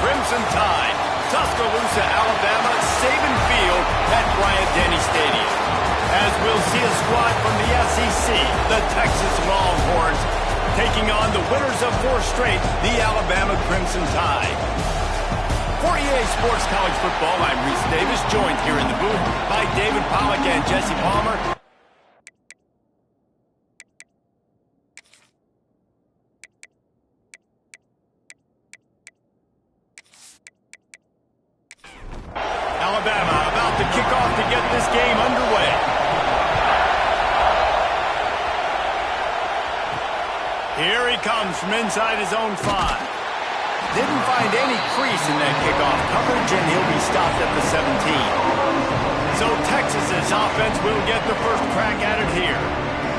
Crimson Tide, Tuscaloosa, Alabama, Saban Field at Bryant-Denny Stadium. As we'll see a squad from the SEC, the Texas Longhorns, taking on the winners of 4 straight, the Alabama Crimson Tide. For EA Sports College Football, I'm Reese Davis, joined here in the booth by David Pollack and Jesse Palmer. Alabama about to kick off to get this game underway. Here he comes from inside his own 5. Didn't find any crease in that kickoff coverage, and he'll be stopped at the 17. So Texas's offense will get the first crack at it here.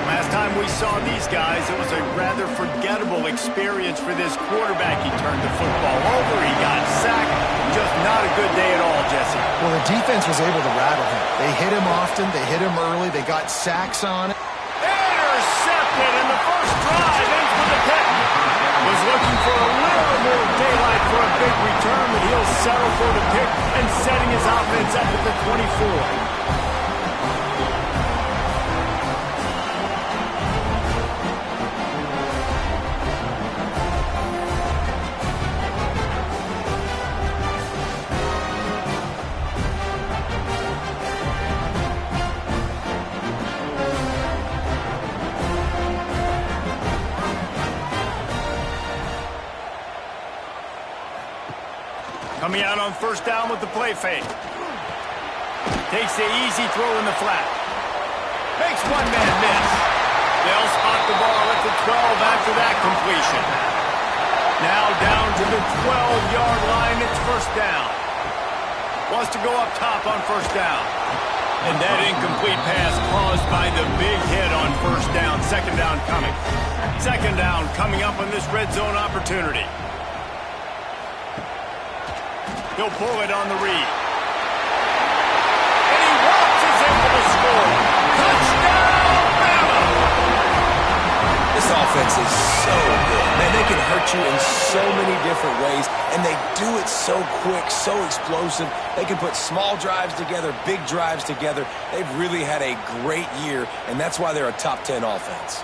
Last time we saw these guys, it was a rather forgettable experience for this quarterback. He turned the football over, he got sacked. Just not a good day at all, Jesse. Well, the defense was able to rattle him. They hit him often, they hit him early, they got sacks on it. Intercepted, and the first drive ends with a pick. Was looking for a little more daylight for a big return, but he'll settle for the pick and setting his offense up at the 24. Coming out on first down with the play fake. Takes the easy throw in the flat. Makes one man miss. They'll spot the ball at the 12 after that completion. Now down to the 12-yard line. It's first down. Wants to go up top on first down. And that incomplete pass caused by the big hit on first down. Second down coming. Second down coming up on this red zone opportunity. He'll pull it on the read. And he walks able to score. Touchdown, Bama! This offense is so good. Man, they can hurt you in so many different ways, and they do it so quick, so explosive. They can put small drives together, big drives together. They've really had a great year, and that's why they're a top 10 offense.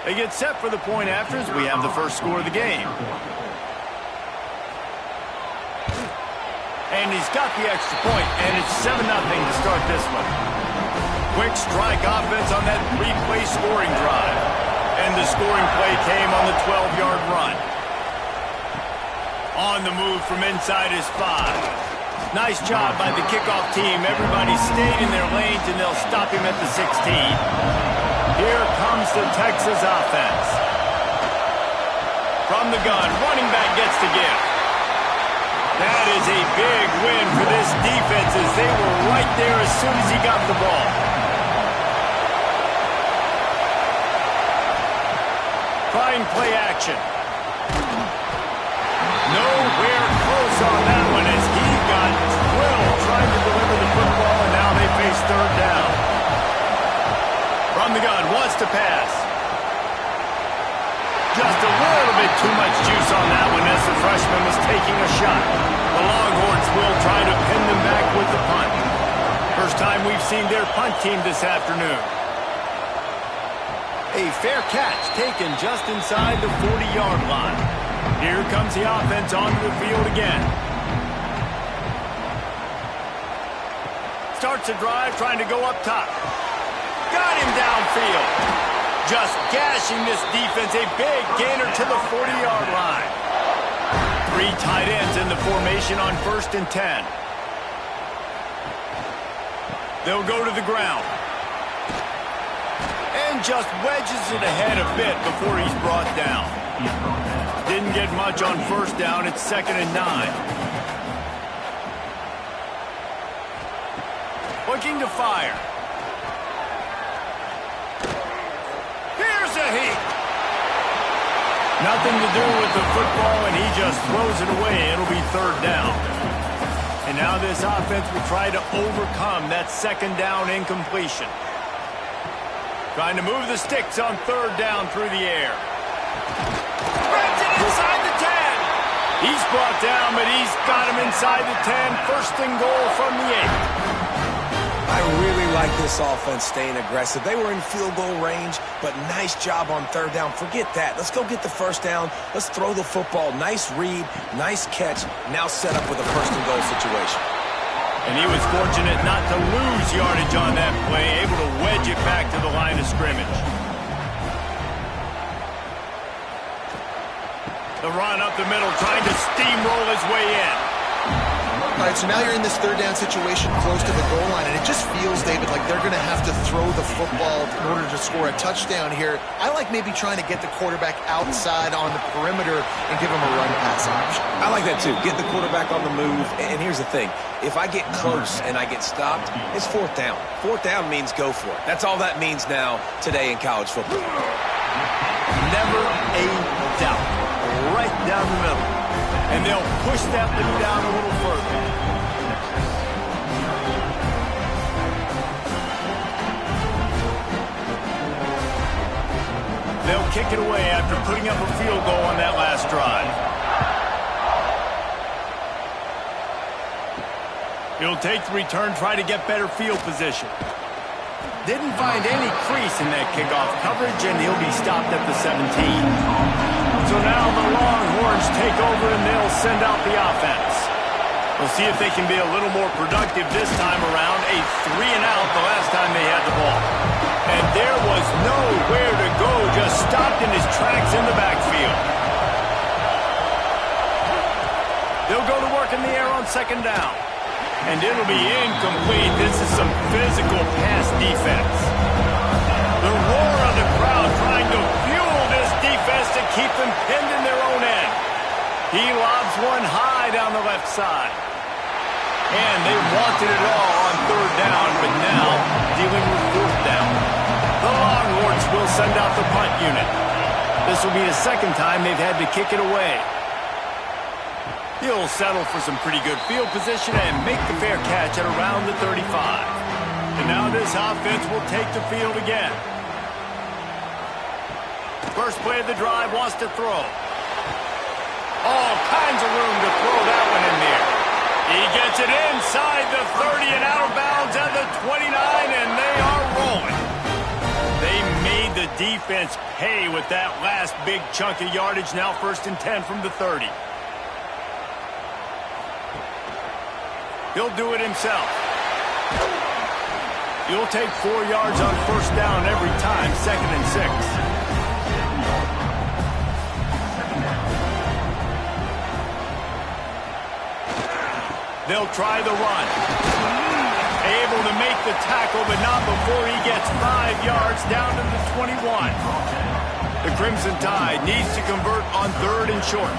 They get set for the point afters. We have the first score of the game. And he's got the extra point, and it's 7-0 to start this one. Quick strike offense on that 3-play scoring drive. And the scoring play came on the 12-yard run. On the move from inside his 5. Nice job by the kickoff team. Everybody stayed in their lanes, and they'll stop him at the 16. Here comes the Texas offense. From the gun, running back gets to give. That is a big win for this defense as they were right there as soon as he got the ball. Trying play action. Nowhere close on that one as he got drilled trying to deliver the football, and now they face third down. From the gun, wants to pass. Just a little bit too much juice on that one as the freshman was taking a shot. The Longhorns will try to pin them back with the punt. First time we've seen their punt team this afternoon. A fair catch taken just inside the 40-yard line. Here comes the offense onto the field again. Starts a drive trying to go up top. Got him downfield. Just gashing this defense, a big gainer to the 40-yard line. 3 tight ends in the formation on 1st and 10. They'll go to the ground. And just wedges it ahead a bit before he's brought down. Didn't get much on first down. It's 2nd and 9. Looking to fire. Nothing to do with the football, and he just throws it away. It'll be third down. And now this offense will try to overcome that second down incompletion. Trying to move the sticks on third down through the air. Spreads it inside the 10. He's brought down, but he's got him inside the 10. First and goal from the 8. I really like this offense staying aggressive. They were in field goal range, but nice job on third down. Forget that. Let's go get the first down. Let's throw the football. Nice read, nice catch. Now set up with a first and goal situation. And he was fortunate not to lose yardage on that play, able to wedge it back to the line of scrimmage. The run up the middle, trying to steamroll his way in. All right, so now you're in this third down situation close to the goal line, and it just feels, David, like they're going to have to throw the football in order to score a touchdown here. I like maybe trying to get the quarterback outside on the perimeter and give him a run-pass option. I like that, too. Get the quarterback on the move. And here's the thing. If I get close and I get stopped, it's fourth down. Fourth down means go for it. That's all that means now today in college football. Never a doubt. Right down the middle. And they'll push that one down a little further. They'll kick it away after putting up a field goal on that last drive. He'll take the return, try to get better field position. Didn't find any crease in that kickoff coverage, and he'll be stopped at the 17. So now the Longhorns take over, and they'll send out the offense. We'll see if they can be a little more productive this time around. A 3-and-out the last time they had the ball. And there was nowhere to go, just stopped in his tracks in the backfield. They'll go to work in the air on second down. And it'll be incomplete. This is some physical pass defense. The roar of the crowd trying to fuel this defense to keep them pinned in their own end. He lobs one high down the left side. And they wanted it all on third down, but now dealing with fourth down. The Longhorns will send out the punt unit. This will be the second time they've had to kick it away. He'll settle for some pretty good field position and make the fair catch at around the 35. And now this offense will take the field again. First play of the drive, wants to throw. All kinds of room to throw that one in there. He gets it inside the 30 and out of bounds at the 29, and they are rolling. They made the defense pay with that last big chunk of yardage. Now first and 10 from the 30. He'll do it himself. He'll take 4 yards on first down every time, second and 6. They'll try the run. Able to make the tackle, but not before he gets 5 yards down to the 21. The Crimson Tide needs to convert on third and short.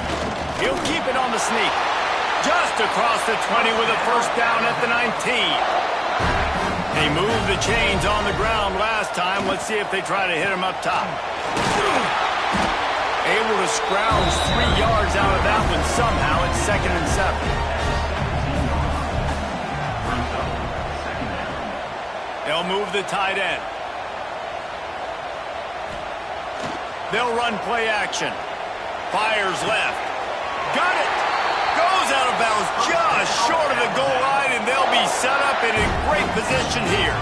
He'll keep it on the sneak. Just across the 20 with a first down at the 19. They moved the chains on the ground last time. Let's see if they try to hit him up top. Able to scrounge 3 yards out of that one somehow. It's second and 7. They'll move the tight end. They'll run play action. Fires left. Got it! Goes out of bounds just short of the goal line, and they'll be set up and in great position here.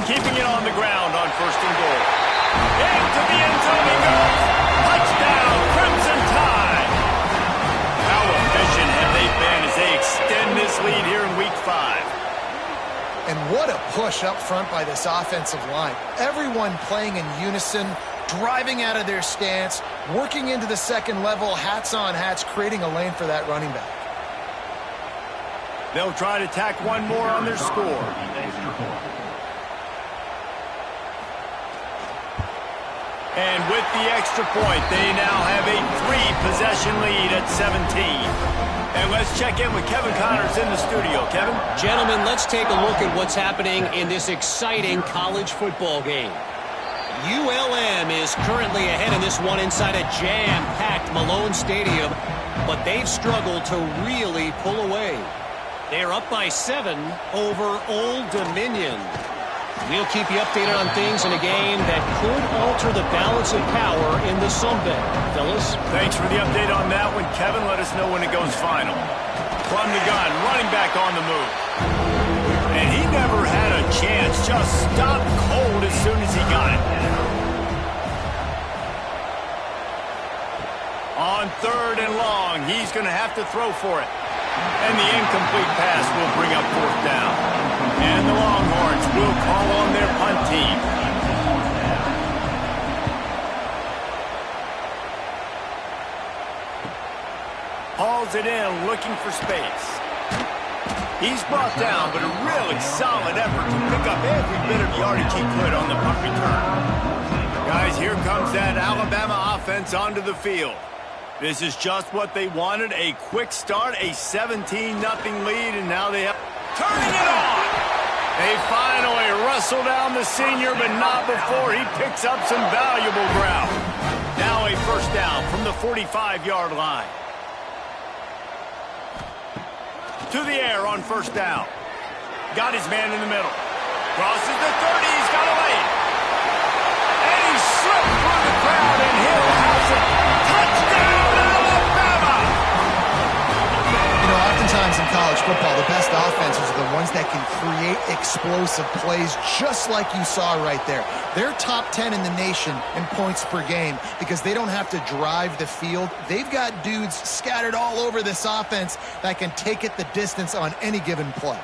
Keeping it on the ground on first and goal. Into the end zone he goes. Touchdown, Crimson Tide. How efficient have they been as they extend this lead here in Week 5? And what a push up front by this offensive line. Everyone playing in unison, driving out of their stance, working into the second level, hats on hats, creating a lane for that running back. They'll try to tack one more on their score. And with the extra point, they now have a 3-possession lead at 17. And let's check in with Kevin Connors in the studio. Kevin? Gentlemen, let's take a look at what's happening in this exciting college football game. ULM is currently ahead in this one inside a jam-packed Malone Stadium, but they've struggled to really pull away. They're up by 7 over Old Dominion. We'll keep you updated on things in a game that could alter the balance of power in the Sun Belt. Phyllis? Thanks for the update on that one, Kevin. Let us know when it goes final. From the gun, running back on the move. And he never had a chance. Just stopped cold as soon as he got it. On 3rd and long, he's going to have to throw for it. And the incomplete pass will bring up 4th down. And the Longhorns will call on their punt team. Hauls it in, looking for space. He's brought down, but a really solid effort to pick up every bit of yardage he could on the punt return. Guys, here comes that Alabama offense onto the field. This is just what they wanted, a quick start, a 17-0 lead, and now they have... Turning it on! They finally wrestle down the senior, but not before he picks up some valuable ground. Now a 1st down from the 45-yard line. To the air on 1st down. Got his man in the middle. Crosses the 30, he's got a lane. And he slipped through the crowd, and he'll house it. Touchdown, Alabama! You know, oftentimes in college football, the best offenses are the ones that can create explosive plays just like you saw right there. They're top 10 in the nation in points per game because they don't have to drive the field. They've got dudes scattered all over this offense that can take it the distance on any given play.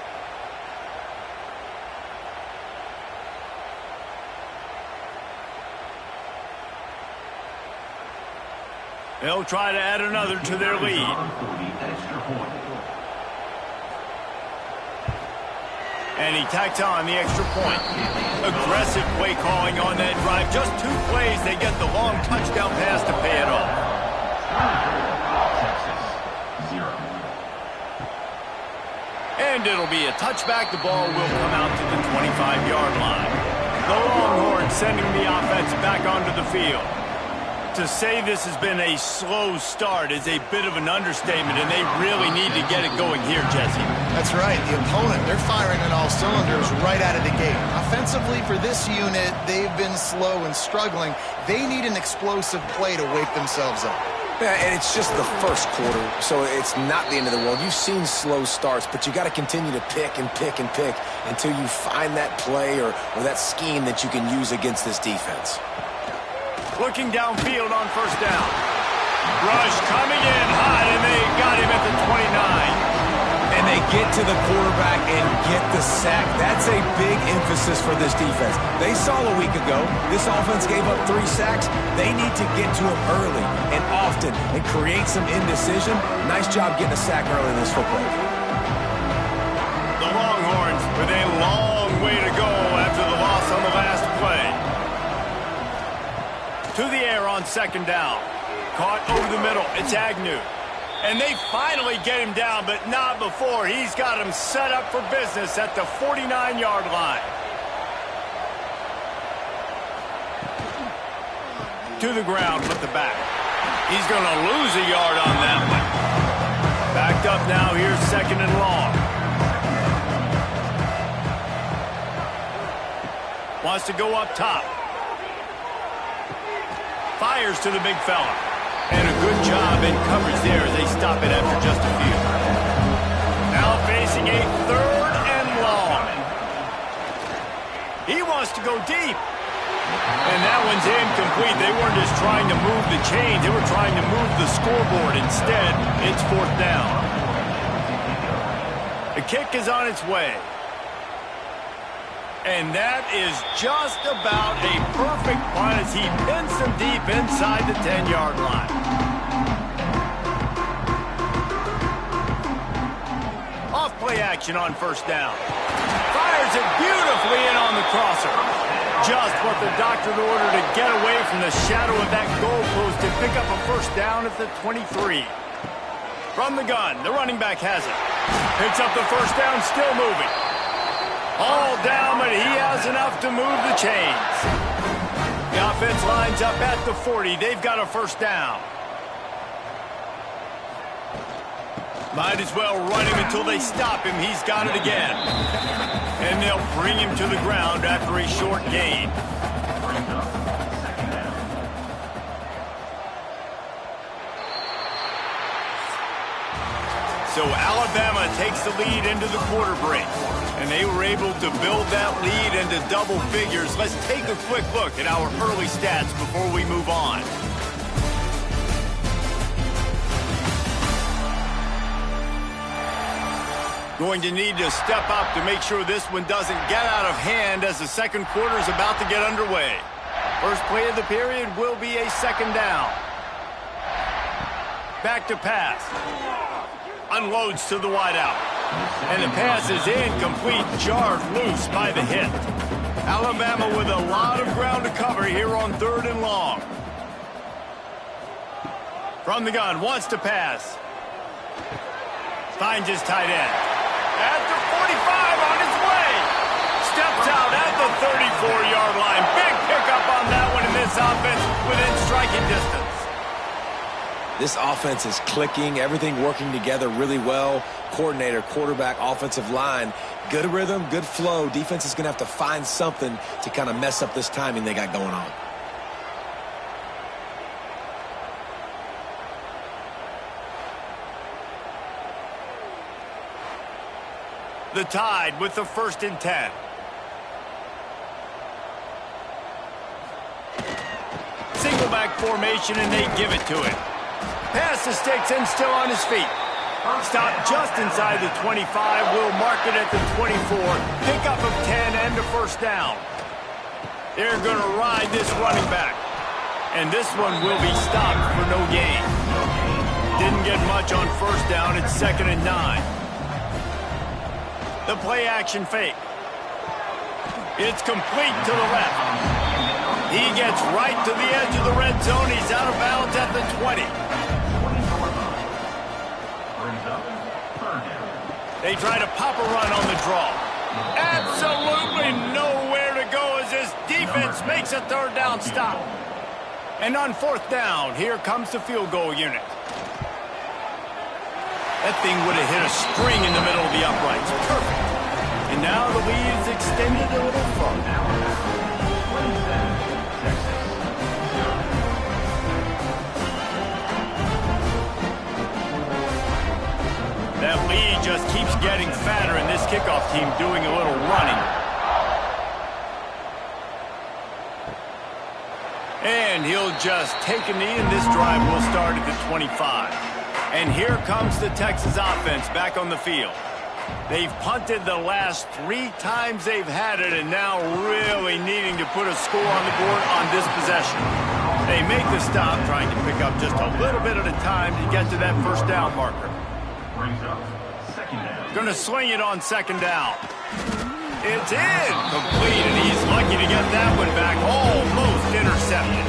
They'll try to add another to their lead. And he tacks on the extra point. Aggressive play calling on that drive. Just 2 plays, they get the long touchdown pass to pay it off. And it'll be a touchback. The ball will come out to the 25-yard line. The Longhorns sending the offense back onto the field. To say this has been a slow start is a bit of an understatement, and they really need to get it going here, Jesse. That's right. The opponent, they're firing on all cylinders right out of the gate. Offensively, for this unit, they've been slow and struggling. They need an explosive play to wake themselves up. Yeah, and it's just the first quarter, so it's not the end of the world. You've seen slow starts, but you got to continue to pick and pick and pick until you find that play or that scheme that you can use against this defense. Looking downfield on 1st down. Rush coming in hot, and they got him at the 29. And they get to the quarterback and get the sack. That's a big emphasis for this defense. They saw a week ago, this offense gave up 3 sacks. They need to get to him early and often and create some indecision. Nice job getting a sack early in this football game. The Longhorns with a long way to go after the loss on the last play. To the air on 2nd down. Caught over the middle. It's Agnew. And they finally get him down, but not before. He's got him set up for business at the 49-yard line. To the ground with the back. He's going to lose a yard on that one. Backed up now. Here's 2nd and long. Wants to go up top. Fires to the big fella. And a good job in coverage there as they stop it after just a few. Now facing a 3rd and long. He wants to go deep. And that one's incomplete. They weren't just trying to move the chains. They were trying to move the scoreboard. Instead, it's 4th down. The kick is on its way. And that is just about a perfect punt as he pins them deep inside the 10-yard line. Off play action on 1st down. Fires it beautifully in on the crosser. Just what the doctor ordered to get away from the shadow of that goalpost and pick up a 1st down at the 23. From the gun, the running back has it. Picks up the 1st down, still moving. All down, but he has enough to move the chains. The offense lines up at the 40. They've got a 1st down. Might as well run him until they stop him. He's got it again. And they'll bring him to the ground after a short gain. So Alabama takes the lead into the quarter break. And they were able to build that lead into double figures. Let's take a quick look at our early stats before we move on. Going to need to step up to make sure this one doesn't get out of hand as the second quarter is about to get underway. First play of the period will be a second down. Back to pass. Unloads to the wideout. And the pass is incomplete, jarred loose by the hit. Alabama with a lot of ground to cover here on 3rd and long. From the gun, wants to pass. Finds his tight end. At the 45, on his way. Steps out at the 34-yard line. Big pickup on that one in this offense within striking distance. This offense is clicking, everything working together really well. Coordinator, quarterback, offensive line, good rhythm, good flow. Defense is going to have to find something to kind of mess up this timing they got going on. The Tide with the 1st and 10. Single back formation, and they give it to him. Pass the sticks and still on his feet. Stop just inside the 25. We'll mark it at the 24. Pickup of 10 and a first down. They're going to ride this running back. And this one will be stopped for no gain. Didn't get much on first down. It's 2nd and 9. The play action fake. It's complete to the left. He gets right to the edge of the red zone. He's out of bounds at the 20. They try to pop a run on the draw. Absolutely nowhere to go as this defense makes a 3rd down stop. And on 4th down, here comes the field goal unit. That thing would have hit a string in the middle of the uprights. Perfect. And now the lead is extended a little further. That lead just keeps getting fatter, and this kickoff team doing a little running. And he'll just take a knee, and this drive will start at the 25. And here comes the Texas offense back on the field. They've punted the last 3 times they've had it, and now really needing to put a score on the board on this possession. They make the stop, trying to pick up just a little bit at a time to get to that first down marker. Going to swing it on 2nd down. It's incomplete, and he's lucky to get that one back. Almost intercepted.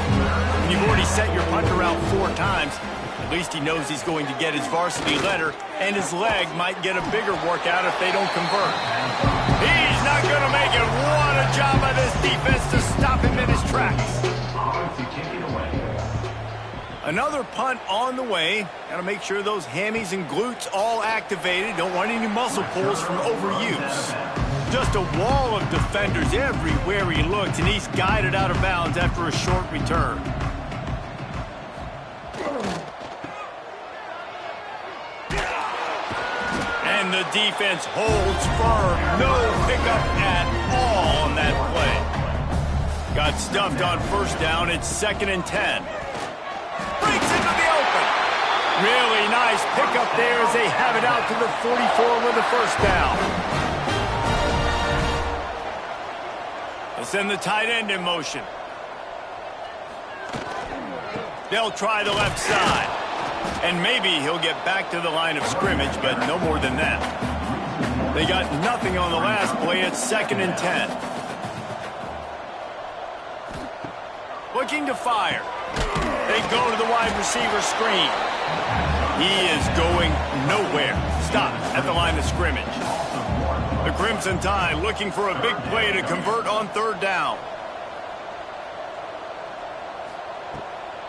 And you've already set your punter out 4 times. At least he knows he's going to get his varsity letter, and his leg might get a bigger workout if they don't convert. He's not going to make it. What a job by this defense to stop him in his tracks. Another punt on the way. Got to make sure those hammies and glutes all activated. Don't want any muscle pulls from overuse. Just a wall of defenders everywhere he looks, and he's guided out of bounds after a short return. And the defense holds firm. No pickup at all on that play. Got stuffed on first down. It's 2nd and 10. Breaks into the open. Really nice pickup there as they have it out to the 44 with a first down. They'll send the tight end in motion. They'll try the left side. And maybe he'll get back to the line of scrimmage, but no more than that. They got nothing on the last play. It's 2nd and 10. Looking to fire. They go to the wide receiver screen. He is going nowhere. Stop at the line of scrimmage. The Crimson Tide looking for a big play to convert on 3rd down.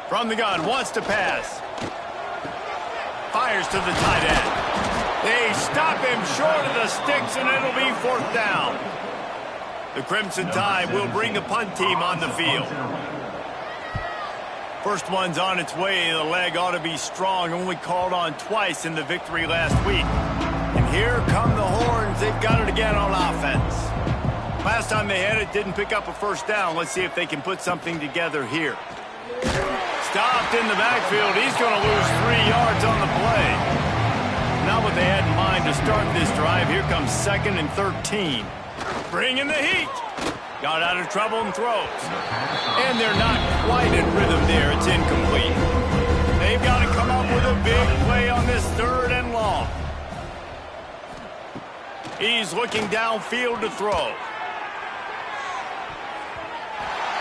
From the gun, wants to pass. Fires to the tight end. They stop him short of the sticks, and it'll be 4th down. The Crimson Tide will bring the punt team on the field. First one's on its way. The leg ought to be strong. Only called on twice in the victory last week. And here come the Horns. They've got it again on offense. Last time they had it, didn't pick up a first down. Let's see if they can put something together here. Stopped in the backfield. He's going to lose 3 yards on the play. Not what they had in mind to start this drive. Here comes 2nd and 13. Bringing the heat. Got out of trouble and throws. And they're not quite in rhythm there. It's incomplete. They've got to come up with a big play on this 3rd and long. He's looking downfield to throw.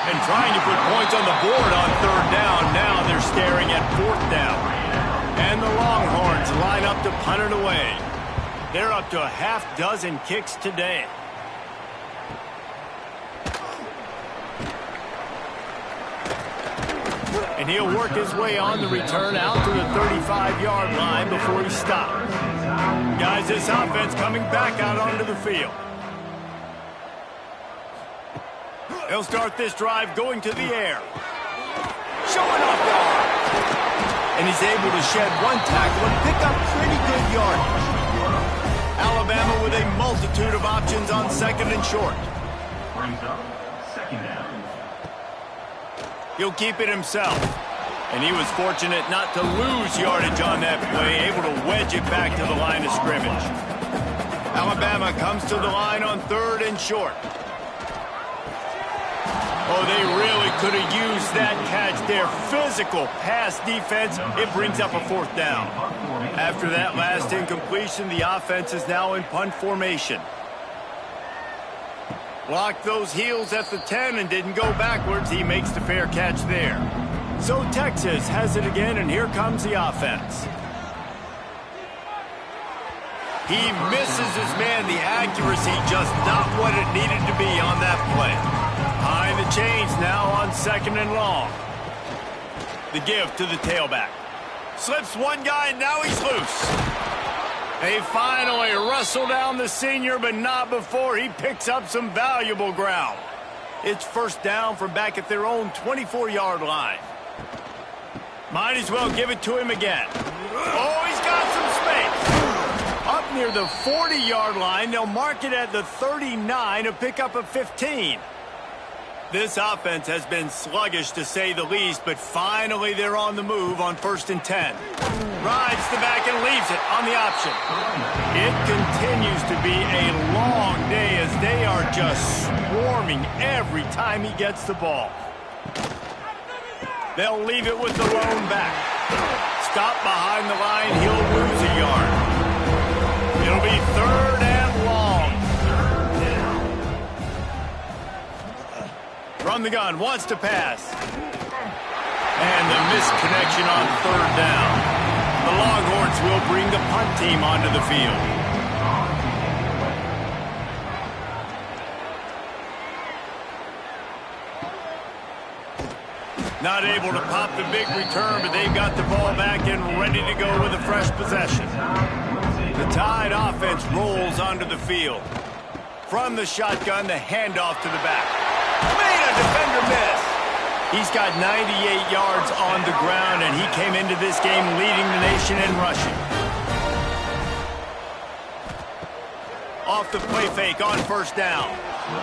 And trying to put points on the board on 3rd down. Now they're staring at 4th down. And the Longhorns line up to punt it away. They're up to a half-dozen kicks today. And he'll work his way on the return out to the 35-yard line before he stops. Guys, this offense coming back out onto the field. They'll start this drive going to the air. Showing off the arm. And he's able to shed 1 tackle and pick up pretty good yardage. Alabama with a multitude of options on 2nd and short. Brings up 2nd down. He'll keep it himself. And he was fortunate not to lose yardage on that play, able to wedge it back to the line of scrimmage. Alabama comes to the line on 3rd and short. Oh, they really could have used that catch there. Physical pass defense. It brings up a 4th down. After that last incompletion, the offense is now in punt formation. Blocked those heels at the 10 and didn't go backwards. He makes the fair catch there. So Texas has it again, and here comes the offense. He misses his man. The accuracy just not what it needed to be on that play. Behind the chains now on 2nd and long. The give to the tailback. Slips one guy, and now he's loose. They finally wrestle down the senior, but not before he picks up some valuable ground. It's 1st down from back at their own 24-yard line. Might as well give it to him again. Oh, he's got some space. Up near the 40-yard line, they'll mark it at the 39 to pick up a 15. This offense has been sluggish, to say the least, but finally they're on the move on 1st and 10. Rides the back and leaves it on the option. It continues to be a long day as they are just swarming every time he gets the ball. They'll leave it with the lone back. Stop behind the line, he'll lose a yard. It'll be 3rd and long. From the gun, wants to pass. And the misconnection on 3rd down. The Longhorns will bring the punt team onto the field. Not able to pop the big return, but they've got the ball back and ready to go with a fresh possession. The Tide offense rolls onto the field. From the shotgun, the handoff to the back. Made a defender miss. He's got 98 yards on the ground, and he came into this game leading the nation in rushing. Off the play fake on 1st down.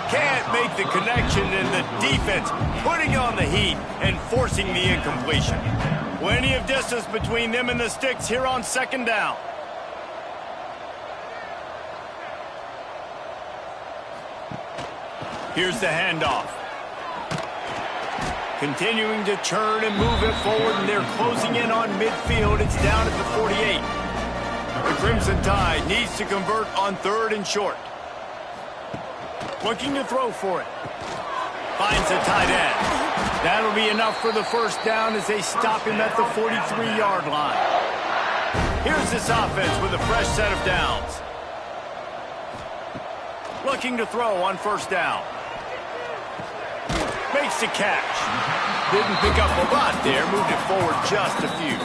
Can't make the connection, and the defense putting on the heat and forcing the incompletion. Plenty of distance between them and the sticks here on 2nd down. Here's the handoff. Continuing to churn and move it forward, and they're closing in on midfield. It's down at the 48. The Crimson Tide needs to convert on 3rd and short. Looking to throw for it. Finds the tight end. That'll be enough for the 1st down as they stop him at the 43-yard line. Here's this offense with a fresh set of downs. Looking to throw on 1st down. Makes the catch. Didn't pick up a lot there. Moved it forward just a few.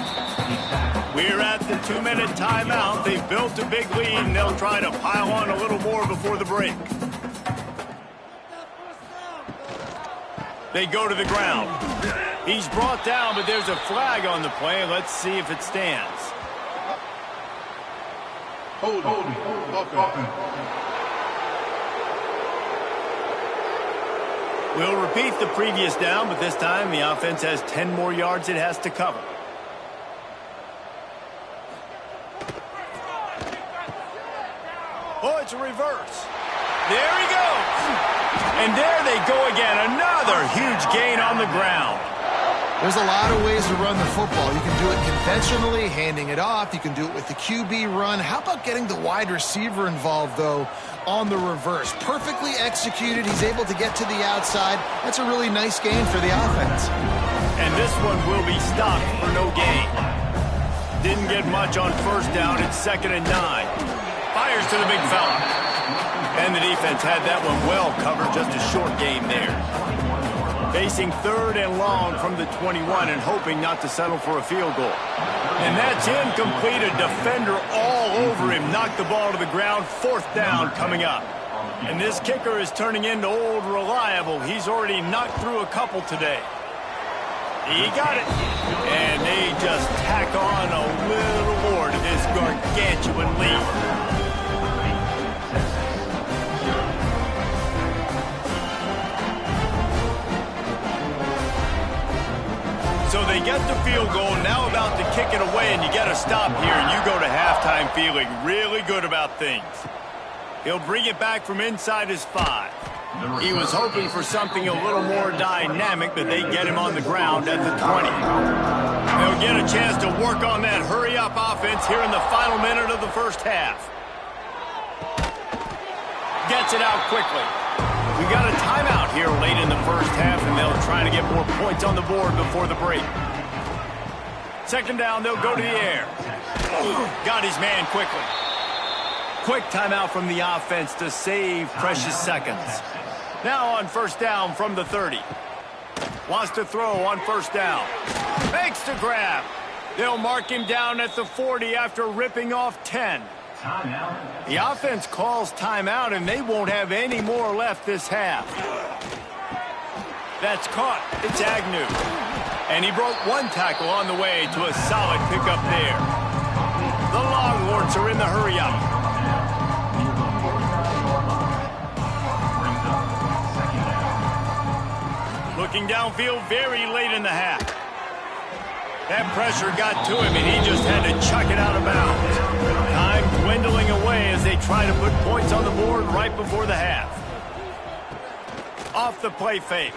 We're at the 2-minute timeout. They've built a big lead, and they'll try to pile on a little more before the break. They go to the ground. He's brought down, but there's a flag on the play. Let's see if it stands. Hold. We'll repeat the previous down, but this time the offense has 10 more yards it has to cover. Oh, it's a reverse. There he goes. And there they go again. Another huge gain on the ground. There's a lot of ways to run the football. You can do it conventionally, handing it off. You can do it with the QB run. How about getting the wide receiver involved, though, on the reverse? Perfectly executed. He's able to get to the outside. That's a really nice gain for the offense. And this one will be stopped for no gain. Didn't get much on first down. It's 2nd and 9. Fires to the big fella. And the defense had that one well covered. Just a short game there. Facing 3rd and long from the 21 and hoping not to settle for a field goal. And that's incomplete. A defender all over him. Knocked the ball to the ground. 4th down coming up. And this kicker is turning into old reliable. He's already knocked through a couple today. He got it. And they just tack on a little more to this gargantuan lead. So they get the field goal, now about to kick it away, and you got to stop here, and you go to halftime feeling really good about things. He'll bring it back from inside his 5. He was hoping for something a little more dynamic, but they get him on the ground at the 20. They'll get a chance to work on that hurry-up offense here in the final minute of the first half. Gets it out quickly. We got a timeout here late in the first half, and they'll try to get more points on the board before the break. 2nd down, they'll go to the air. Got his man quickly. Quick timeout from the offense to save precious seconds. Now on 1st down from the 30. Wants to throw on 1st down. Makes the grab. They'll mark him down at the 40 after ripping off 10. The offense calls timeout, and they won't have any more left this half. That's caught. It's Agnew. And he broke one tackle on the way to a solid pickup there. The Longhorns are in the hurry-up. Looking downfield very late in the half. That pressure got to him, and he just had to chuck it out of bounds. Time dwindling away as they try to put points on the board right before the half. Off the play fake.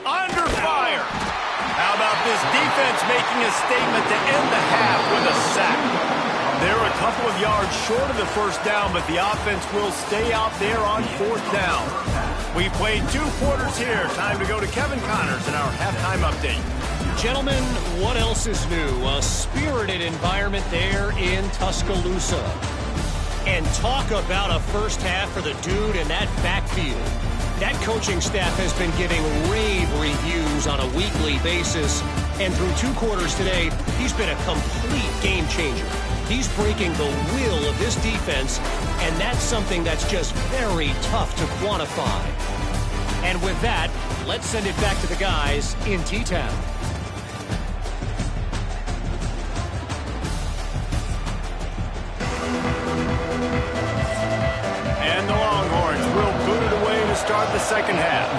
Under fire. How about this defense making a statement to end the half with a sack? They're a couple of yards short of the 1st down, but the offense will stay out there on 4th down. We played 2 quarters here. Time to go to Kevin Connors in our halftime update. Gentlemen, what else is new? A spirited environment there in Tuscaloosa. And talk about a first half for the dude in that backfield. That coaching staff has been giving rave reviews on a weekly basis. And through 2 quarters today, he's been a complete game changer. He's breaking the will of this defense, and that's something that's just very tough to quantify. And with that, let's send it back to the guys in T-Town. And the Longhorns will boot it away to start the 2nd half.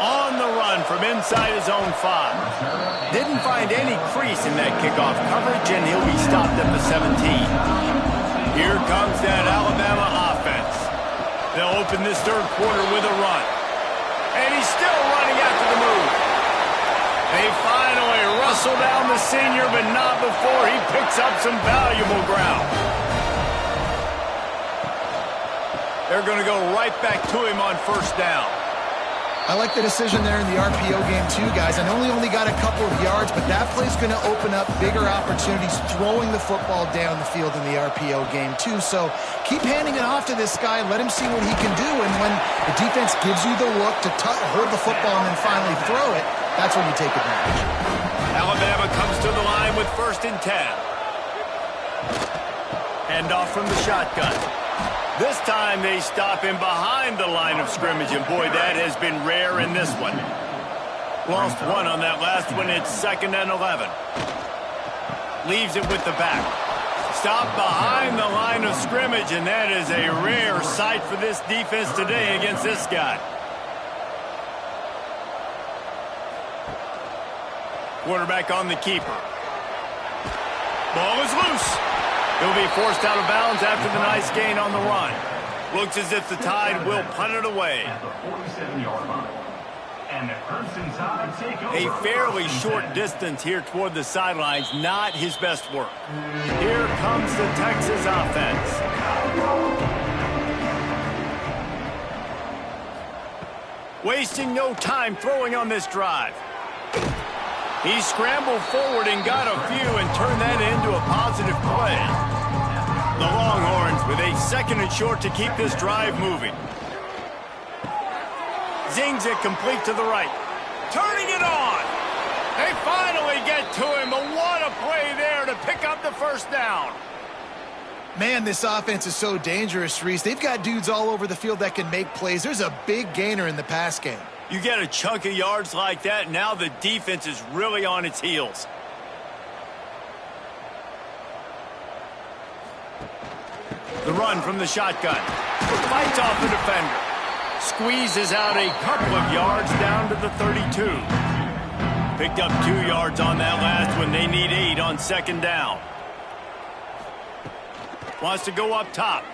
On the run from inside his own 5. Didn't find any crease in that kickoff coverage, and he'll be stopped at the 17. Here comes that Alabama offense. They'll open this 3rd quarter with a run. And he's still running after the move. They finally wrestle down the senior, but not before he picks up some valuable ground. They're going to go right back to him on 1st down. I like the decision there in the RPO game too, guys. I know he only got a couple of yards, but that play's going to open up bigger opportunities throwing the football down the field in the RPO game too. So keep handing it off to this guy. Let him see what he can do. And when the defense gives you the look to hold the football and then finally throw it, that's when you take advantage. Alabama comes to the line with 1st and 10. Handoff from the shotgun. This time they stop him behind the line of scrimmage, and boy, that has been rare in this one. Lost one on that last one. It's 2nd and 11. Leaves it with the back. Stopped behind the line of scrimmage, and that is a rare sight for this defense today against this guy. Quarterback on the keeper. Ball is loose. He'll be forced out of bounds after the nice gain on the run. Looks as if the Tide will punt it away. At the 47-yard line. And the Crimson Tide take over. A fairly short distance here toward the sidelines, not his best work. Here comes the Texas offense. Wasting no time throwing on this drive. He scrambled forward and got a few and turned that into a positive play. The Longhorns with a 2nd and short to keep this drive moving. Zings it complete to the right. Turning it on. They finally get to him, but what a play there to pick up the 1st down. Man, this offense is so dangerous, Reese. They've got dudes all over the field that can make plays. There's a big gainer in the pass game. You get a chunk of yards like that, now the defense is really on its heels. The run from the shotgun. Fights off the defender. Squeezes out a couple of yards down to the 32. Picked up 2 yards on that last one. They need 8 on 2nd down. Wants to go up top.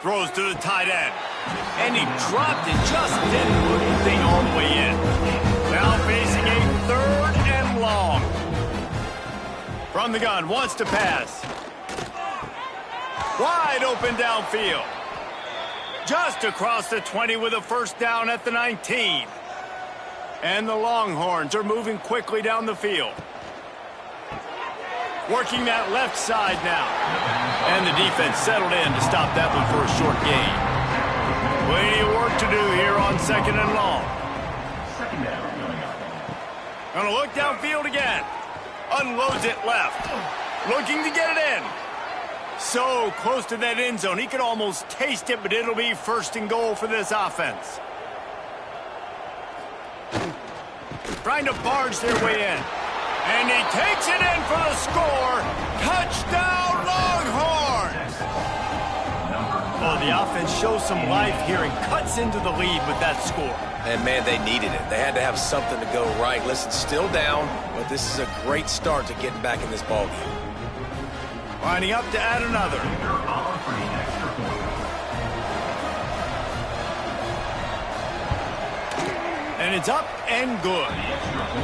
Throws to the tight end. And he dropped it, just didn't put anything all the way in. Now facing a 3rd and long. From the gun, wants to pass. Wide open downfield. Just across the 20 with a 1st down at the 19. And the Longhorns are moving quickly down the field. Working that left side now. And the defense settled in to stop that one for a short gain. Plenty of work to do here on 2nd and long. 2nd down coming up. Gonna look downfield again. Unloads it left. Looking to get it in. So close to that end zone. He could almost taste it, but it'll be 1st and goal for this offense. Trying to barge their way in. And he takes it in for the score. Touchdown, Longhorns! Oh, the offense shows some life here and cuts into the lead with that score. And, man, they needed it. They had to have something to go right. Listen, still down, but this is a great start to getting back in this ballgame. Lining up to add another. For the extra point. And it's up and good.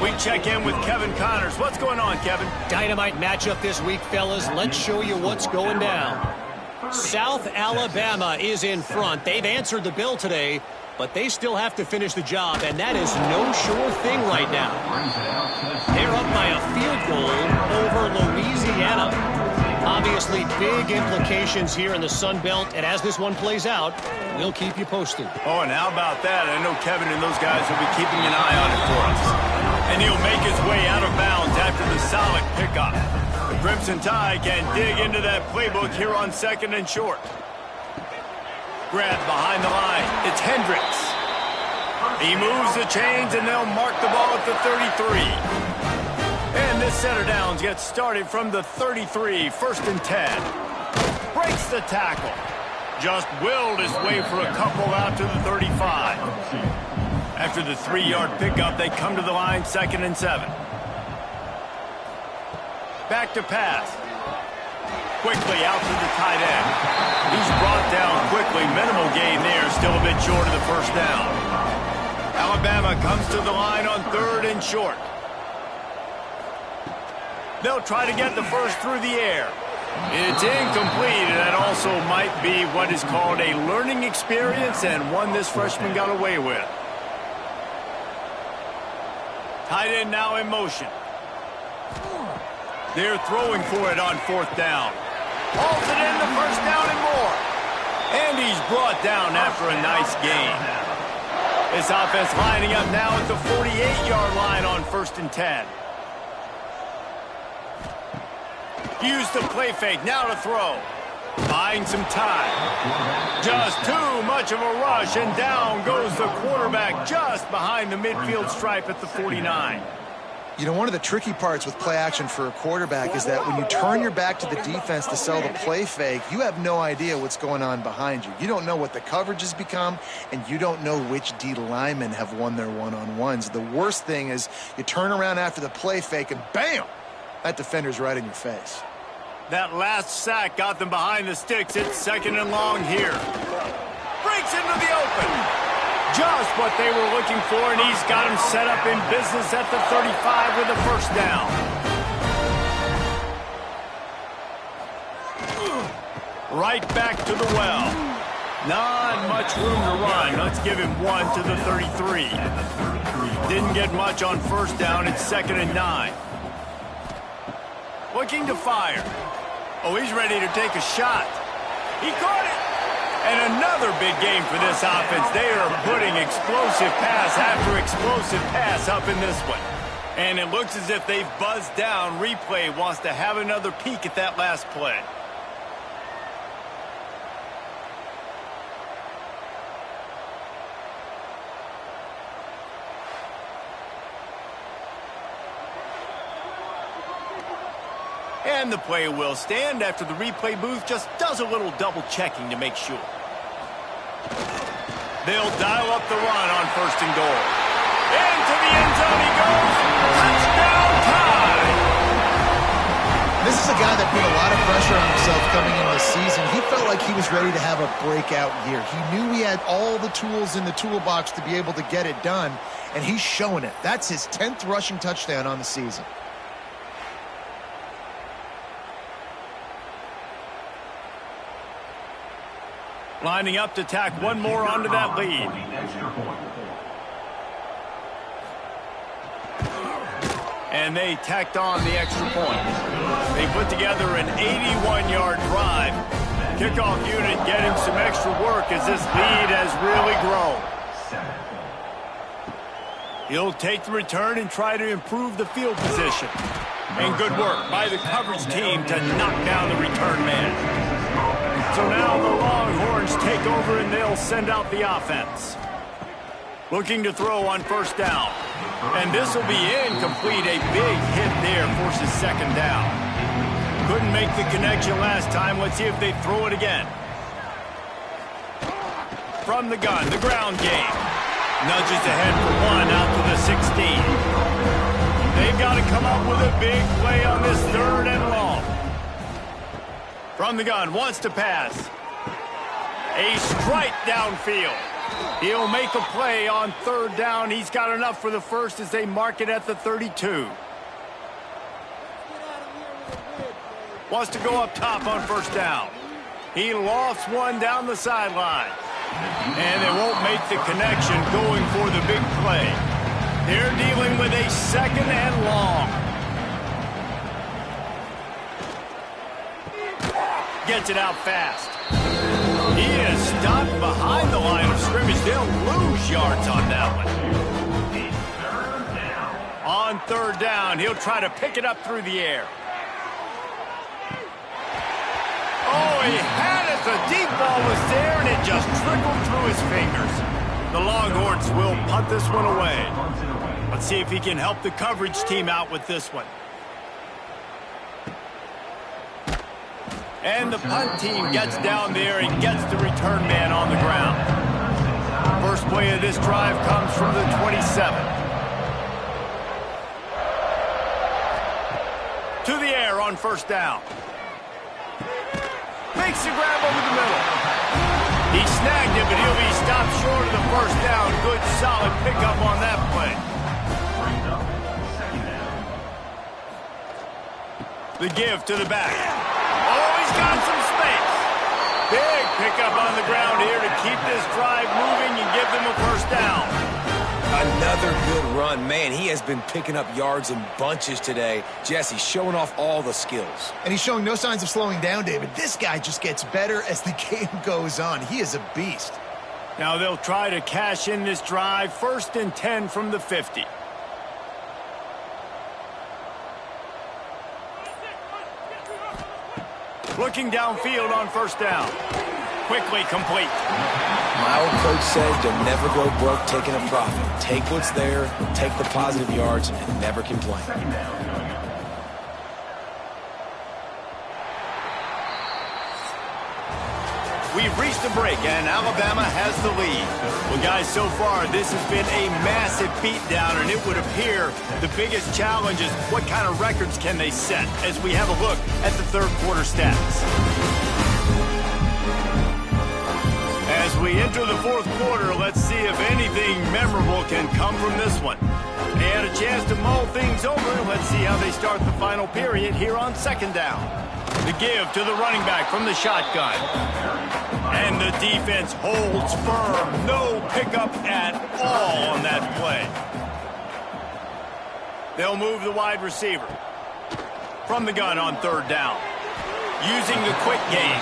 We check in with Kevin Connors. What's going on, Kevin? Dynamite matchup this week, fellas. Let's show you what's going down. South Alabama is in front. They've answered the bell today, but they still have to finish the job, and that is no sure thing right now. They're up by a field goal over Louisiana. Obviously, big implications here in the Sun Belt, and as this one plays out, we'll keep you posted. Oh, and how about that? I know Kevin and those guys will be keeping an eye on it for us. And he'll make his way out of bounds after the solid pickup. The Crimson Tide can dig into that playbook here on 2nd and short. Grab behind the line. It's Hendricks. He moves the chains, and they'll mark the ball at the 33. And this center downs gets started from the 33, 1st and 10. Breaks the tackle. Just willed his way for a couple out to the 35. After the 3-yard pickup, they come to the line 2nd and 7. Back to pass. Quickly out to the tight end. He's brought down quickly. Minimal gain there, still a bit short of the 1st down. Alabama comes to the line on 3rd and short. They'll try to get the 1st through the air. It's incomplete, and that also might be what is called a learning experience and one this freshman got away with. Tight end now in motion. They're throwing for it on 4th down. Hauls it in the 1st down and more. And he's brought down after a nice gain. This offense lining up now at the 48-yard line on 1st and 10. Use the play fake, now to throw. Buying some time. Just too much of a rush, and down goes the quarterback just behind the midfield stripe at the 49. You know, one of the tricky parts with play action for a quarterback is that when you turn your back to the defense to sell the play fake, you have no idea what's going on behind you. You don't know what the coverage has become, and you don't know which D linemen have won their one-on-ones. The worst thing is you turn around after the play fake, and bam! That defender's right in your face. That last sack got them behind the sticks. It's 2nd and long here. Breaks into the open. Just what they were looking for, and he's got him set up in business at the 35 with a 1st down. Right back to the well. Not much room to run. Let's give him 1 to the 33. Didn't get much on 1st down. It's 2nd and 9. Looking to fire. Oh, he's ready to take a shot. He caught it. And another big game for this offense. They are putting explosive pass after explosive pass up in this one. And it looks as if they've buzzed down. Replay wants to have another peek at that last play. And the play will stand after the replay booth just does a little double checking to make sure. They'll dial up the run on 1st and goal. Into the end zone he goes. Touchdown time! This is a guy that put a lot of pressure on himself coming into the season. He felt like he was ready to have a breakout year. He knew he had all the tools in the toolbox to be able to get it done, and he's showing it. That's his 10th rushing touchdown on the season. Lining up to tack one more onto that lead. And they tacked on the extra point. They put together an 81-yard drive. Kickoff unit getting some extra work as this lead has really grown. He'll take the return and try to improve the field position. And good work by the coverage team to knock down the return man. So now the Longhorns take over and they'll send out the offense. Looking to throw on 1st down. And this will be incomplete. A big hit there forces 2nd down. Couldn't make the connection last time. Let's see if they throw it again. From the gun, the ground game. Nudges ahead for 1 out to the 16. They've got to come up with a big play on this 3rd and long. From the gun, wants to pass. A strike downfield. He'll make a play on 3rd down. He's got enough for the 1st as they mark it at the 32. Wants to go up top on 1st down. He lofts one down the sideline. And they won't make the connection going for the big play. They're dealing with a 2nd and long. Gets it out fast. He is stopped behind the line of scrimmage. They'll lose yards on that one. On 3rd down, he'll try to pick it up through the air. Oh, he had it. The deep ball was there, and it just trickled through his fingers. The Longhorns will punt this one away. Let's see if he can help the coverage team out with this one. And the punt team gets down there and gets the return man on the ground. First play of this drive comes from the 27. To the air on 1st down. Makes the grab over the middle. He snagged it, but he'll be stopped short of the 1st down. Good, solid pickup on that play. The give to the back. Got some space. Big pickup on the ground here to keep this drive moving and give them a 1st down. Another good run. Man, he has been picking up yards in bunches today. Jesse showing off all the skills. And he's showing no signs of slowing down, David. This guy just gets better as the game goes on. He is a beast. Now they'll try to cash in this drive. 1st and 10 from the 50. Looking downfield on 1st down. Quickly complete. My old coach said to never go broke taking a profit. Take what's there, take the positive yards, and never complain. We've reached a break, and Alabama has the lead. Well, guys, so far, this has been a massive beatdown, and it would appear the biggest challenge is what kind of records can they set as we have a look at the 3rd quarter stats. As we enter the 4th quarter, let's see if anything memorable can come from this one. They had a chance to mull things over. Let's see how they start the final period here on 2nd down. The give to the running back from the shotgun. And the defense holds firm. No pickup at all on that play. They'll move the wide receiver from the gun on 3rd down. Using the quick game.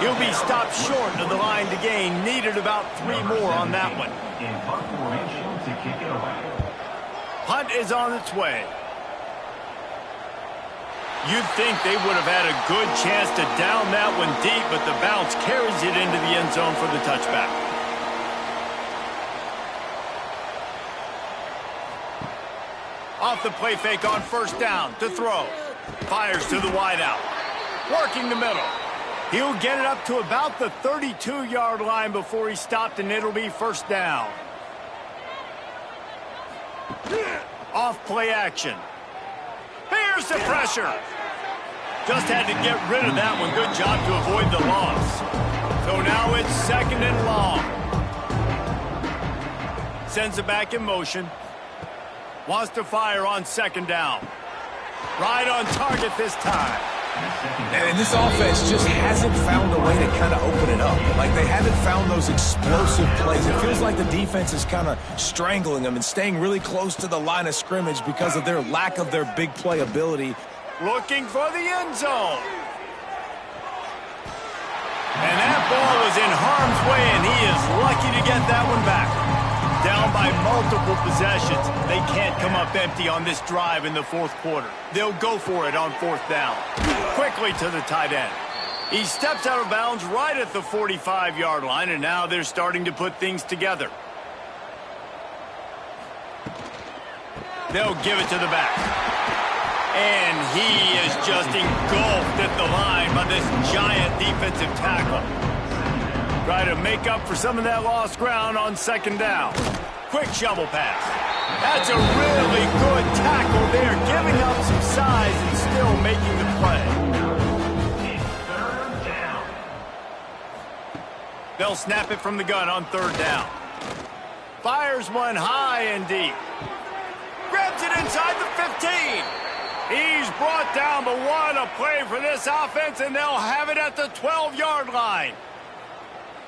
He'll be stopped short of the line to gain. Needed about 3 more on that one. In punt formation to kick it away. Punt is on its way. You'd think they would have had a good chance to down that one deep, but the bounce carries it into the end zone for the touchback. Off the play fake on 1st down to throw. Fires to the wideout. Working the middle. He'll get it up to about the 32-yard line before he stopped, and it'll be 1st down. Off play action. Here's the pressure. Just had to get rid of that one. Good job to avoid the loss. So now it's 2nd and long. Sends it back in motion. Wants to fire on 2nd down. Right on target this time. And this offense just hasn't found a way to kind of open it up. Like, they haven't found those explosive plays. It feels like the defense is kind of strangling them and staying really close to the line of scrimmage because of their lack of their big play ability. Looking for the end zone. And that ball was in harm's way, and he is lucky to get that one back. Down by multiple possessions. They can't come up empty on this drive in the 4th quarter. They'll go for it on 4th down. Quickly to the tight end. He steps out of bounds right at the 45-yard line, and now they're starting to put things together. They'll give it to the back. And he is just engulfed at the line by this giant defensive tackle. Try to make up for some of that lost ground on 2nd down. Quick shovel pass. That's a really good tackle there, giving up some size and still making the play. It's 3rd down. They'll snap it from the gun on 3rd down. Fires one high and deep. Grabs it inside the 15. He's brought down, but what a play for this offense, and they'll have it at the 12-yard line.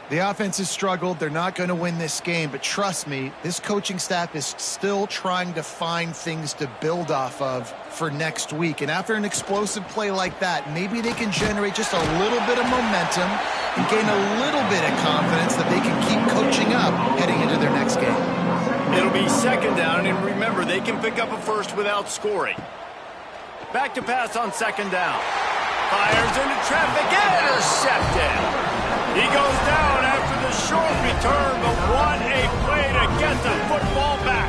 The offense has struggled. They're not going to win this game, but trust me, this coaching staff is still trying to find things to build off of for next week. And after an explosive play like that, maybe they can generate just a little bit of momentum and gain a little bit of confidence that they can keep coaching up heading into their next game. It'll be 2nd down, and remember, they can pick up a first without scoring. Back to pass on 2nd down. Fires into traffic, intercepted. He goes down after the short return, but what a play to get the football back.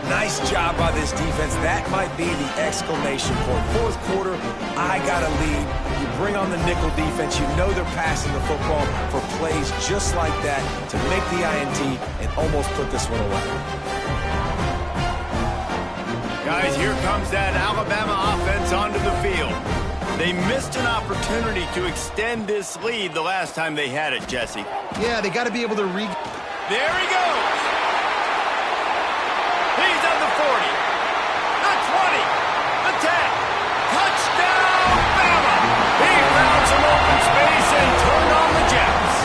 Nice job by this defense. That might be the exclamation point. 4th quarter, I got a lead. You bring on the nickel defense. You know they're passing the football for plays just like that to make the INT and almost put this one away. Guys, here comes that Alabama offense onto the field. They missed an opportunity to extend this lead the last time they had it, Jesse. Yeah, they got to be able to There he goes. He's on the 40, the 20, the 10. Touchdown, Bama! He found some open space and turned on the Jets.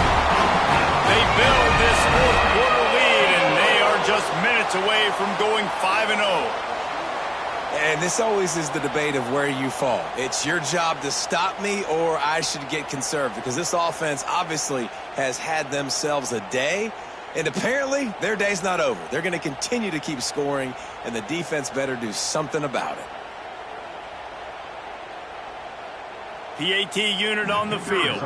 They build this 4th quarter lead, and they minutes away from going 5-0. And this always is the debate of where you fall. It's your job to stop me, or I should get conserved, because this offense obviously has had themselves a day, and apparently their day's not over. They're going to continue to keep scoring, and the defense better do something about it. PAT unit on the field.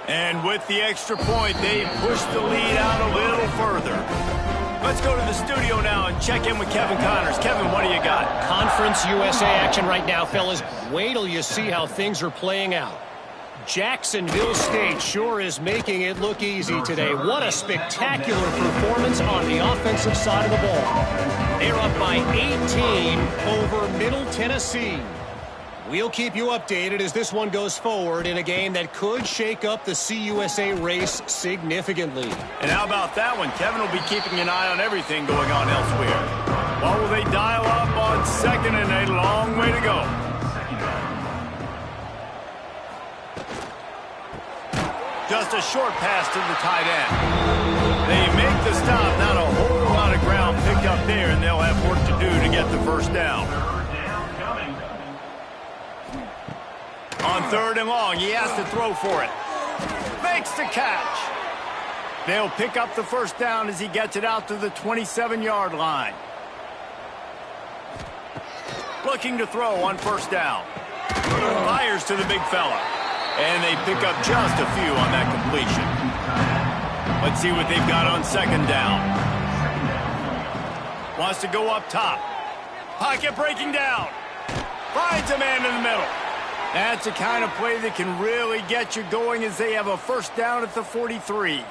And with the extra point, they push the lead out a little further. Let's go to the studio now and check in with Kevin Connors. Kevin, what do you got? Conference USA action right now, fellas. Wait till you see how things are playing out. Jacksonville State sure is making it look easy today. What a spectacular performance on the offensive side of the ball. They're up by 18 over Middle Tennessee. We'll keep you updated as this one goes forward in a game that could shake up the CUSA race significantly. And how about that one? Kevin will be keeping an eye on everything going on elsewhere. What will they dial up on second, and a long way to go? Just a short pass to the tight end. They make the stop. Not a whole lot of ground picked up there, and they'll have work to do to get the first down. On 3rd and long, he has to throw for it. Makes the catch. They'll pick up the first down as he gets it out to the 27-yard line. Looking to throw on 1st down. Fires to the big fella. And they pick up just a few on that completion. Let's see what they've got on 2nd down. Wants to go up top. Pocket breaking down. Finds a man in the middle. That's the kind of play that can really get you going as they have a first down at the 43.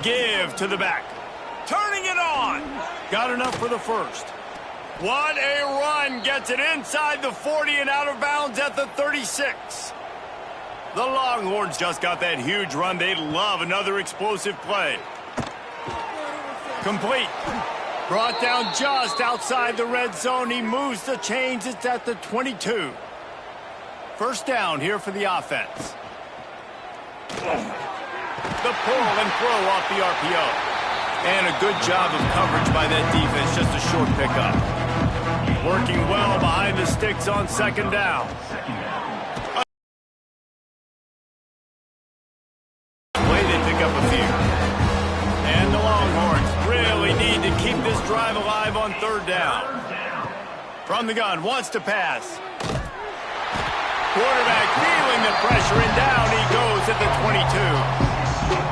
Give to the back. Turning it on. Got enough for the first. What a run. Gets it inside the 40 and out of bounds at the 36. The Longhorns just got that huge run. They'd love another explosive play. Complete. Brought down just outside the red zone. He moves the chains. It's at the 22. First down here for the offense. The pull and throw off the RPO. And a good job of coverage by that defense. Just a short pickup. Working well behind the sticks on 2nd down. Play, they pick up a few. And the Longhorns really need to keep this drive alive on 3rd down. From the gun, wants to pass. Quarterback feeling the pressure, and down he goes at the 22.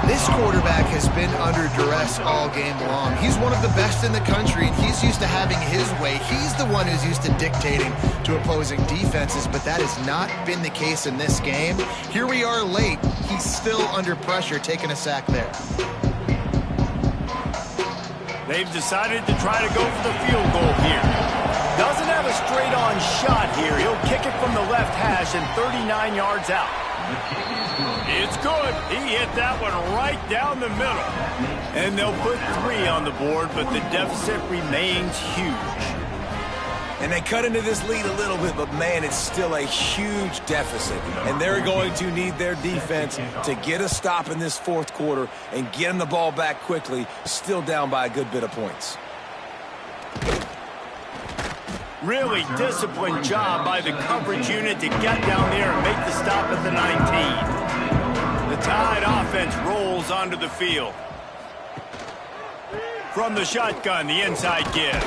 This quarterback has been under duress all game long. He's one of the best in the country, and he's used to having his way. He's the one who's used to dictating to opposing defenses, but that has not been the case in this game. Here we are late. He's still under pressure, taking a sack there. They've decided to try to go for the field goal here. Doesn't have a straight-on shot here. He'll kick it from the left hash and 39 yards out. It's good. He hit that one right down the middle. And they'll put 3 on the board, but the deficit remains huge. And they cut into this lead a little bit, but, man, it's still a huge deficit. And they're going to need their defense to get a stop in this 4th quarter and get them the ball back quickly, still down by a good bit of points. Really disciplined job by the coverage unit to get down there and make the stop at the 19. The Tide offense rolls onto the field. From the shotgun, the inside give.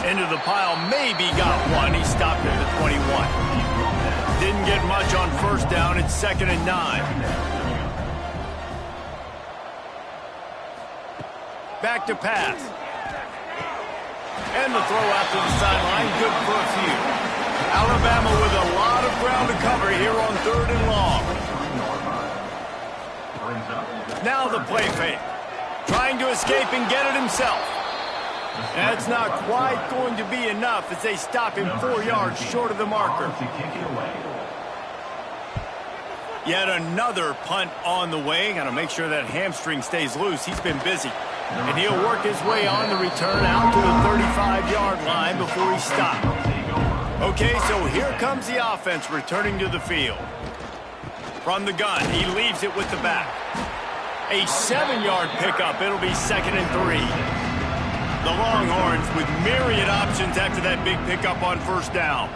Into the pile, maybe got one. He stopped at the 21. Didn't get much on 1st down. It's 2nd and 9. Back to pass. And the throw out to the sideline, good for a few. Alabama with a lot of ground to cover here on 3rd and long. Now the play fake. Trying to escape and get it himself. That's not quite going to be enough as they stop him 4 yards short of the marker. Yet another punt on the way. Got to make sure that hamstring stays loose. He's been busy. And he'll work his way on the return out to the 35-yard line before he stopped. Okay, so here comes the offense returning to the field. From the gun, he leaves it with the back. A 7-yard pickup. It'll be 2nd and 3. The Longhorns with myriad options after that big pickup on 1st down.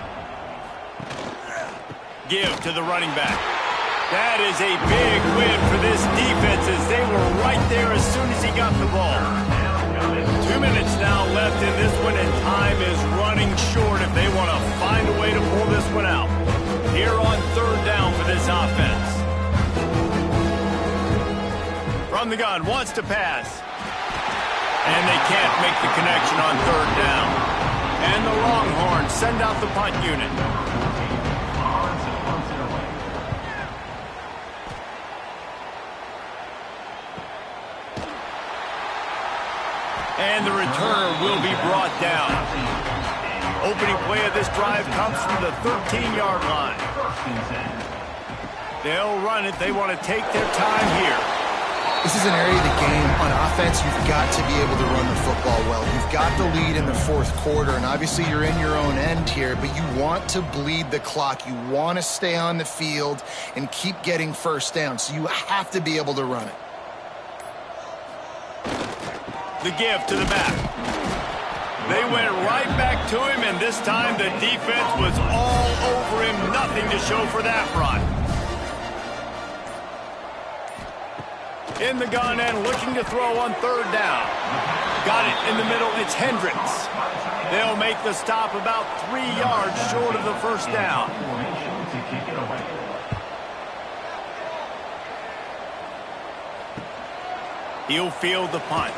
Give to the running back. That is a big win for this defense as they were right there as soon as he got the ball. 2 minutes now left in this one, and time is running short if they want to find a way to pull this one out. Here on 3rd down for this offense. From the gun, wants to pass. And they can't make the connection on 3rd down. And the Longhorns send out the punt unit. And the returner will be brought down. Opening play of this drive comes from the 13-yard line. They'll run it. They want to take their time here. This is an area of the game on offense you've got to be able to run the football well. You've got the lead in the 4th quarter, and obviously you're in your own end here, but you want to bleed the clock. You want to stay on the field and keep getting 1st down, so you have to be able to run it. The give to the back. They went right back to him, and this time the defense was all over him. Nothing to show for that run. In the gun and looking to throw on 3rd down. Got it in the middle. It's Hendricks. They'll make the stop about 3 yards short of the 1st down. He'll field the punt.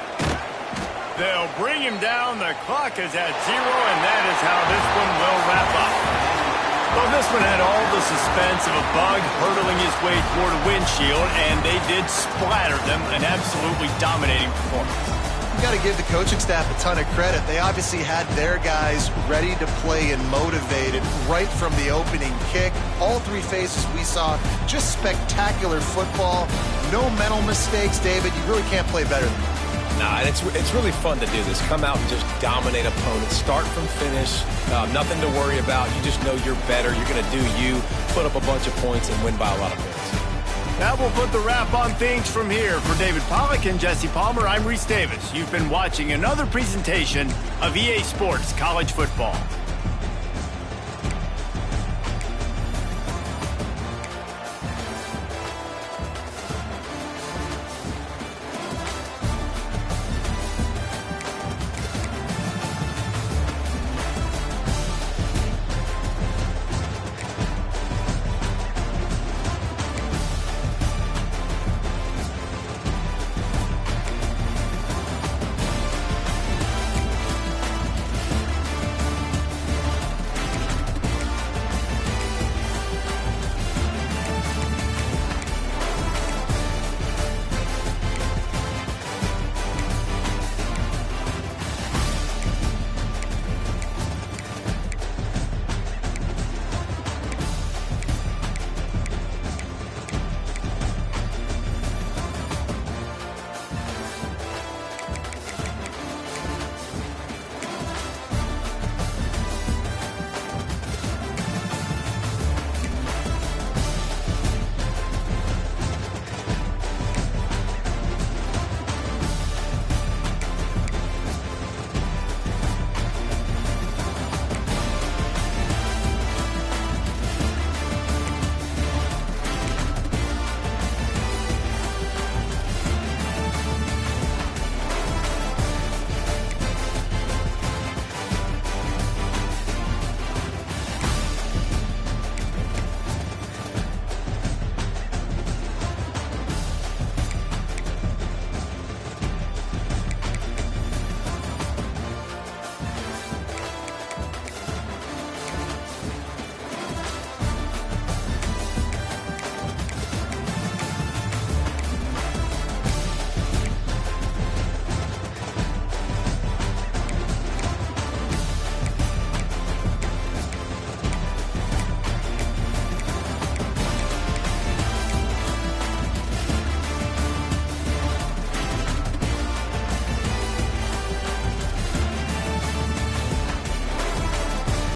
They'll bring him down. The clock is at 0, and that is how this one will wrap up. Well, this one had all the suspense of a bug hurtling his way toward a windshield, and they did splatter them. An absolutely dominating performance. You got to give the coaching staff a ton of credit. They obviously had their guys ready to play and motivated right from the opening kick. All 3 phases we saw, just spectacular football. No mental mistakes, David. You really can't play better than that. Nah, and it's really fun to do this. Come out and just dominate opponents. Start from finish. Nothing to worry about. You just know you're better. You're going to do you, put up a bunch of points, and win by a lot of points. That will put the wrap on things from here. For David Pollack and Jesse Palmer, I'm Reese Davis. You've been watching another presentation of EA Sports College Football.